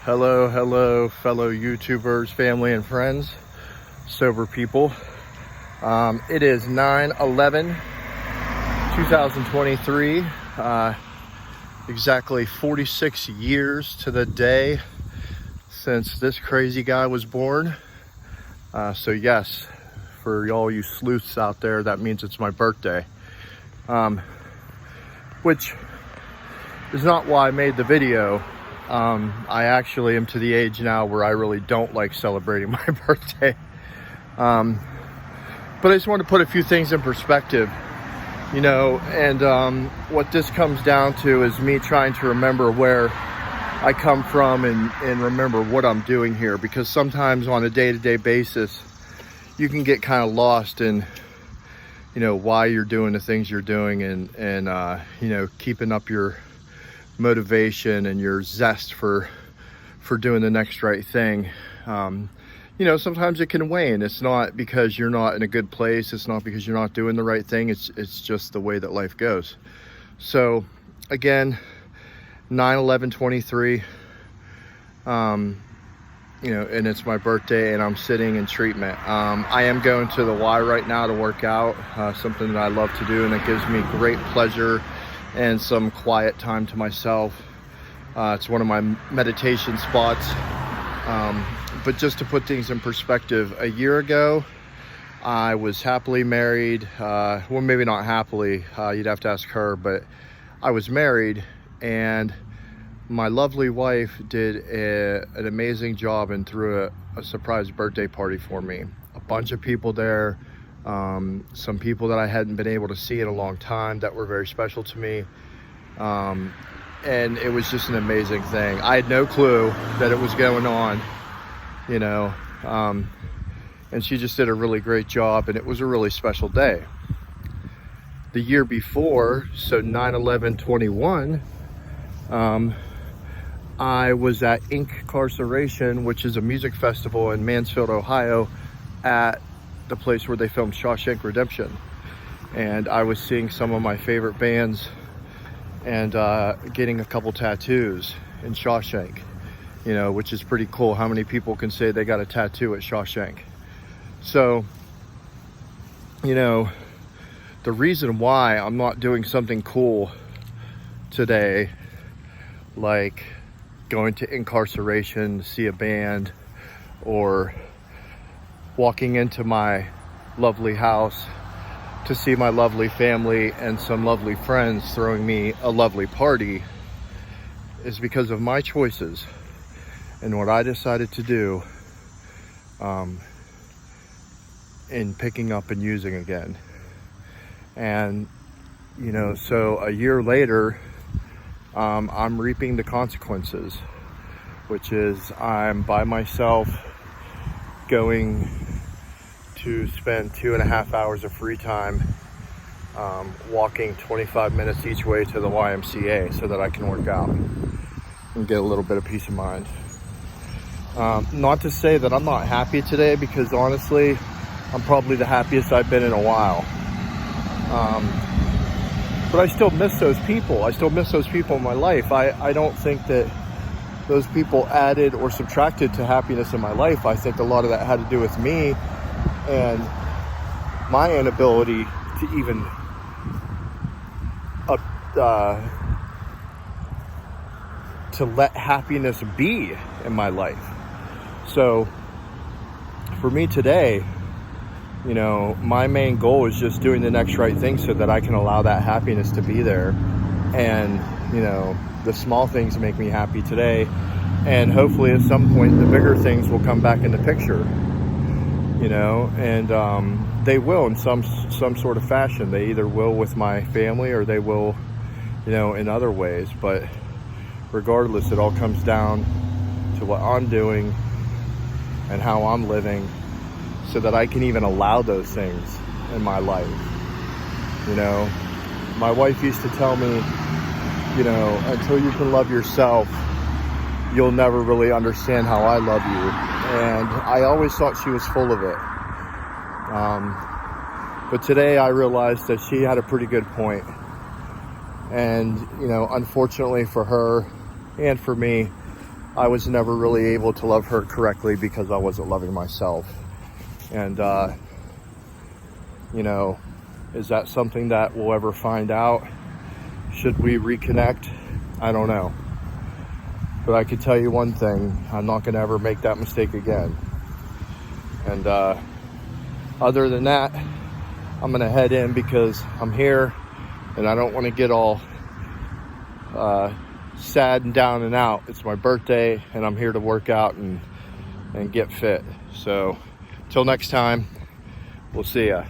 Hello, fellow YouTubers, family, and friends, sober people. It is 9/11/2023, exactly 46 years to the day since this crazy guy was born. So yes, for all you sleuths out there, that means it's my birthday, which is not why I made the video. I actually am to the age now where I really don't like celebrating my birthday. But I just want to put a few things in perspective, and what this comes down to is me trying to remember where I come from and remember what I'm doing here, because sometimes on a day-to-day basis, you can get kind of lost in, why you're doing the things you're doing and keeping up your motivation and your zest for doing the next right thing. Sometimes it can wane. It's not because you're not in a good place. It's not because you're not doing the right thing. It's just the way that life goes. So again, 9/11/23, and it's my birthday and I'm sitting in treatment. I am going to the Y right now to work out, something that I love to do, and it gives me great pleasure and some quiet time to myself. It's one of my meditation spots. But just to put things in perspective, a year ago, I was happily married. Well, maybe not happily, you'd have to ask her, but I was married, and my lovely wife did an amazing job and threw a surprise birthday party for me. A bunch of people there. Some people that I hadn't been able to see in a long time that were very special to me. And it was just an amazing thing. I had no clue that it was going on, and she just did a really great job, and it was a really special day. The year before, so 9/11/21, I was at Incarceration, which is a music festival in Mansfield, Ohio, at the place where they filmed Shawshank Redemption, and I was seeing some of my favorite bands and getting a couple tattoos in Shawshank, which is pretty cool. How many people can say they got a tattoo at Shawshank? So, the reason why I'm not doing something cool today, like going to Incarceration to see a band, or walking into my lovely house to see my lovely family and some lovely friends throwing me a lovely party, is because of my choices and what I decided to do in picking up and using again. And so a year later, I'm reaping the consequences, which is I'm by myself, going to spend 2.5 hours of free time walking 25 minutes each way to the YMCA so that I can work out and get a little bit of peace of mind. Not to say that I'm not happy today, because honestly, I'm probably the happiest I've been in a while. But I still miss those people. I still miss those people in my life. I don't think that those people added or subtracted to happiness in my life. I think a lot of that had to do with me and my inability to even to let happiness be in my life. So for me today, my main goal is just doing the next right thing so that I can allow that happiness to be there. And the small things make me happy today, and hopefully at some point the bigger things will come back in the picture, and they will in some sort of fashion. They either will with my family, or they will in other ways. But regardless, it all comes down to what I'm doing and how I'm living, so that I can even allow those things in my life. My wife used to tell me, until you can love yourself, you'll never really understand how I love you. And I always thought she was full of it. But today I realized that she had a pretty good point. And, unfortunately for her and for me, I was never really able to love her correctly because I wasn't loving myself. And, you know, is that something that we'll ever find out? Should we reconnect? I don't know. But I can tell you one thing, I'm not gonna ever make that mistake again. And other than that, I'm gonna head in because I'm here and I don't wanna get all sad and down and out. It's my birthday and I'm here to work out and get fit. So till next time, we'll see ya.